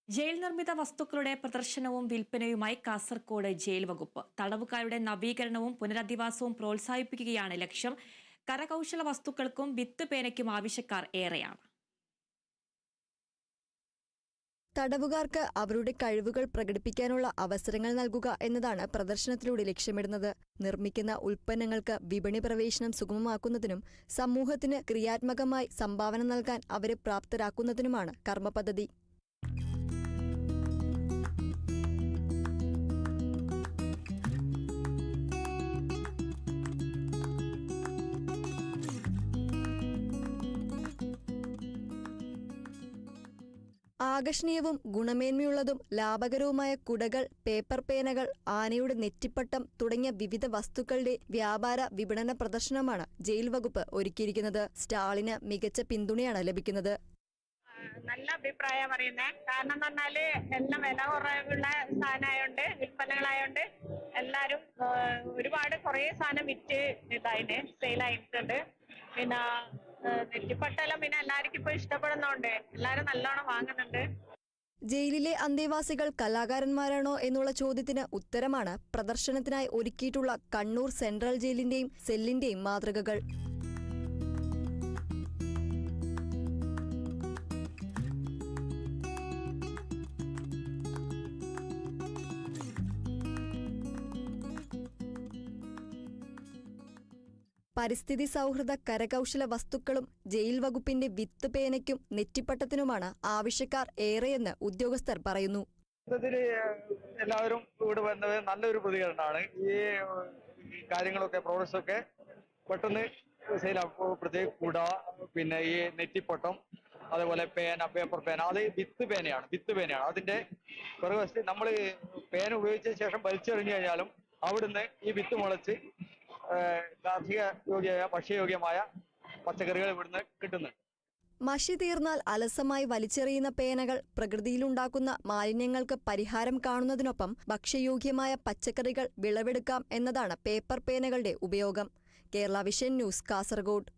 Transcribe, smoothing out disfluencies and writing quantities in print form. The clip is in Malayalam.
ജയിൽ നിർമ്മിത വസ്തുക്കളുടെ പ്രദർശനവും വിൽപ്പനയുമായി കാസർകോട് ജയിൽ വകുപ്പ്. തടവുകാരുടെ നവീകരണവും പുനരധിവാസവും പ്രോത്സാഹിപ്പിക്കുകയാണ് ലക്ഷ്യം. കരകൗശല വസ്തുക്കൾക്കും വിത്ത് പേനയ്ക്കും ആവശ്യക്കാർ ഏറെയാണ്. തടവുകാർക്ക് അവരുടെ കഴിവുകൾ പ്രകടിപ്പിക്കാനുള്ള അവസരങ്ങൾ നൽകുക എന്നതാണ് പ്രദർശനത്തിലൂടെ ലക്ഷ്യമിടുന്നത്. നിർമ്മിക്കുന്ന ഉൽപ്പന്നങ്ങൾക്ക് വിപണി പ്രവേശനം സുഗമമാക്കുന്നതിനും സമൂഹത്തിന് ക്രിയാത്മകമായി സംഭാവന നൽകാൻ അവരെ പ്രാപ്തരാക്കുന്നതിനുമാണ് കർമ്മപദ്ധതി. ആകർഷണീയവും ഗുണമേന്മയുള്ളതും ലാഭകരവുമായ കുടകൾ, പേപ്പർ പേനകൾ, ആനയുടെ നെറ്റിപ്പട്ടം തുടങ്ങിയ വിവിധ വസ്തുക്കളുടെ വ്യാപാര വിപണന പ്രദർശനമാണ് ജയിൽ വകുപ്പ് ഒരുക്കിയിരിക്കുന്നത്. സ്റ്റാളിന് മികച്ച പിന്തുണയാണ് ലഭിക്കുന്നത്. നല്ല അഭിപ്രായം പറയുന്നത്. കാരണം എന്ന് പറഞ്ഞാല് എല്ലാം വില കുറവുള്ള സാധനമായോണ്ട്, വിൽപ്പനകളായോണ്ട് എല്ലാരും ഒരുപാട് കുറേ സാധനം വിറ്റ് ഇതായിട്ട് സെയിലായിട്ടുണ്ട്. പിന്നെ നെറ്റിപ്പട്ടെല്ലാം പിന്നെ എല്ലാവർക്കും ഇപ്പൊ ഇഷ്ടപ്പെടുന്നോണ്ട് എല്ലാരും നല്ലോണം വാങ്ങുന്നുണ്ട്. ജയിലിലെ അന്തേവാസികൾ കലാകാരന്മാരാണോ എന്നുള്ള ചോദ്യത്തിന് ഉത്തരമാണ് പ്രദർശനത്തിനായി ഒരുക്കിയിട്ടുള്ള കണ്ണൂർ സെൻട്രൽ ജയിലിന്റെയും സെല്ലിന്റെയും മാതൃകകൾ. പരിസ്ഥിതി സൗഹൃദ കരകൗശല വസ്തുക്കളും ജയിൽ വകുപ്പിന്റെ വിത്ത് പേനയ്ക്കും നെറ്റിപ്പട്ടത്തിനുമാണ് ആവശ്യക്കാർ ഏറെയെന്ന് ഉദ്യോഗസ്ഥർ പറയുന്നു. എല്ലാവരും ഇവിടെ വന്നത് നല്ലൊരു പ്രതികരണമാണ്. ഈ കാര്യങ്ങളൊക്കെ പ്രോഡക്ട്സൊക്കെ പെട്ടെന്ന് പ്രത്യേക കുട, പിന്നെ ഈ നെറ്റിപ്പട്ടം, അതേപോലെ പേന, പേപ്പർ പേന, അത് വിത്ത് പേനയാണ്. അതിന്റെ പുറകുവശത്ത് നമ്മൾ പേന ഉപയോഗിച്ച ശേഷം വലിച്ചെറിഞ്ഞു കഴിഞ്ഞാലും അവിടുന്ന് ഈ വിത്ത് മുളച്ച് കാർഷിക യോഗ്യമായ ഭക്ഷ്യയോഗ്യമായ പച്ചക്കറികൾ ഇവിടുന്ന് കിട്ടുന്നുണ്ട്. മഷി തീർന്നാൽ അലസമായി വലിച്ചെറിയുന്ന പേനകൾ പ്രകൃതിയിലുണ്ടാക്കുന്ന മാലിന്യങ്ങൾക്ക് പരിഹാരം കാണുന്നതിനൊപ്പം ഭക്ഷ്യയോഗ്യമായ പച്ചക്കറികൾ വിളവെടുക്കാം എന്നതാണ് പേപ്പർ പേനകളുടെ ഉപയോഗം. Kerala vision news, Kasaragod.